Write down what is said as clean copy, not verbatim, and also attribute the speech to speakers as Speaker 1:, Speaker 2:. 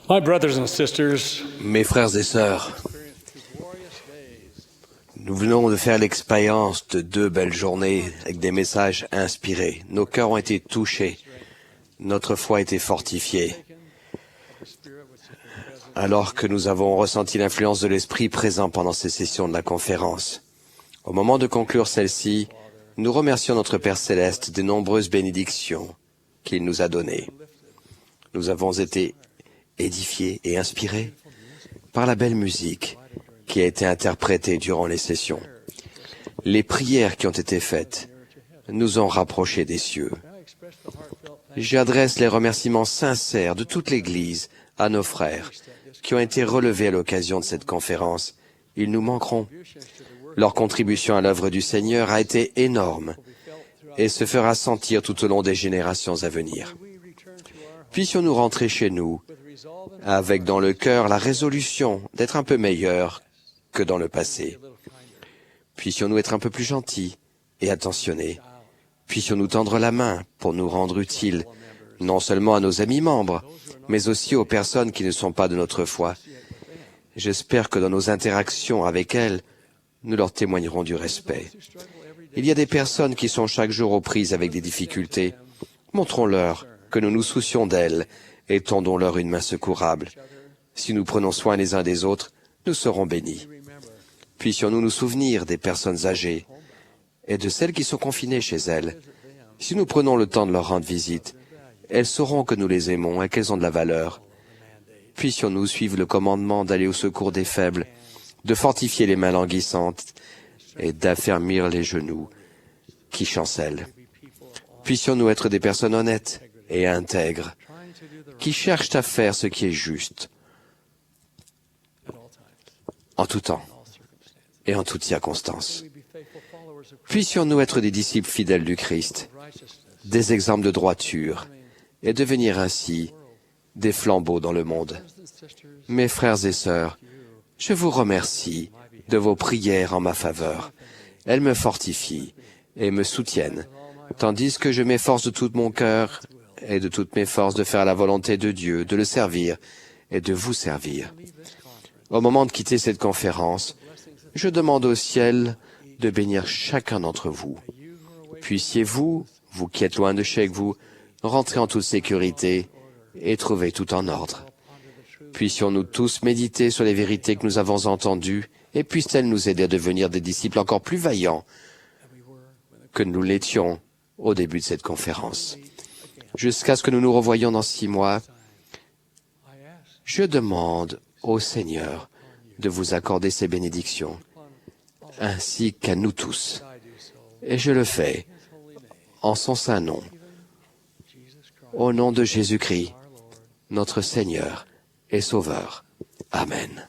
Speaker 1: My brothers and sisters,
Speaker 2: Mes frères et sœurs, nous venons de faire l'expérience de 2 belles journées avec des messages inspirés. Nos cœurs ont été touchés, notre foi a été fortifiée, alors que nous avons ressenti l'influence de l'Esprit présent pendant ces sessions de la conférence. Au moment de conclure celle-ci, nous remercions notre Père Céleste des nombreuses bénédictions qu'il nous a données. Nous avons été édifiés et inspirés par la belle musique qui a été interprétée durant les sessions. Les prières qui ont été faites nous ont rapprochés des cieux. J'adresse les remerciements sincères de toute l'Église à nos frères qui ont été relevés à l'occasion de cette conférence. Ils nous manqueront. Leur contribution à l'œuvre du Seigneur a été énorme et se fera sentir tout au long des générations à venir. Puissions-nous rentrer chez nous avec dans le cœur la résolution d'être un peu meilleurs que dans le passé. Puissions-nous être un peu plus gentils et attentionnés. Puissions-nous tendre la main pour nous rendre utiles, non seulement à nos amis membres, mais aussi aux personnes qui ne sont pas de notre foi. J'espère que dans nos interactions avec elles, nous leur témoignerons du respect. Il y a des personnes qui sont chaque jour aux prises avec des difficultés. Montrons-leur que nous nous soucions d'elles et tendons-leur une main secourable. Si nous prenons soin les uns des autres, nous serons bénis. Puissions-nous nous souvenir des personnes âgées et de celles qui sont confinées chez elles. Si nous prenons le temps de leur rendre visite, elles sauront que nous les aimons et qu'elles ont de la valeur. Puissions-nous suivre le commandement d'aller au secours des faibles, de fortifier les mains languissantes et d'affermir les genoux qui chancellent. Puissions-nous être des personnes honnêtes et intègres, qui cherchent à faire ce qui est juste, en tout temps et en toutes circonstances. Puissions-nous être des disciples fidèles du Christ, des exemples de droiture, et devenir ainsi des flambeaux dans le monde. Mes frères et sœurs, je vous remercie de vos prières en ma faveur. Elles me fortifient et me soutiennent, tandis que je m'efforce de tout mon cœur et de toutes mes forces de faire la volonté de Dieu, de le servir et de vous servir. Au moment de quitter cette conférence, je demande au ciel de bénir chacun d'entre vous. Puissiez-vous, vous qui êtes loin de chez vous, rentrer en toute sécurité et trouver tout en ordre. Puissions-nous tous méditer sur les vérités que nous avons entendues et puissent-elles nous aider à devenir des disciples encore plus vaillants que nous l'étions au début de cette conférence. Jusqu'à ce que nous nous revoyions dans 6 mois, je demande au Seigneur de vous accorder ses bénédictions, ainsi qu'à nous tous. Et je le fais en son saint nom, au nom de Jésus-Christ, notre Seigneur et Sauveur. Amen.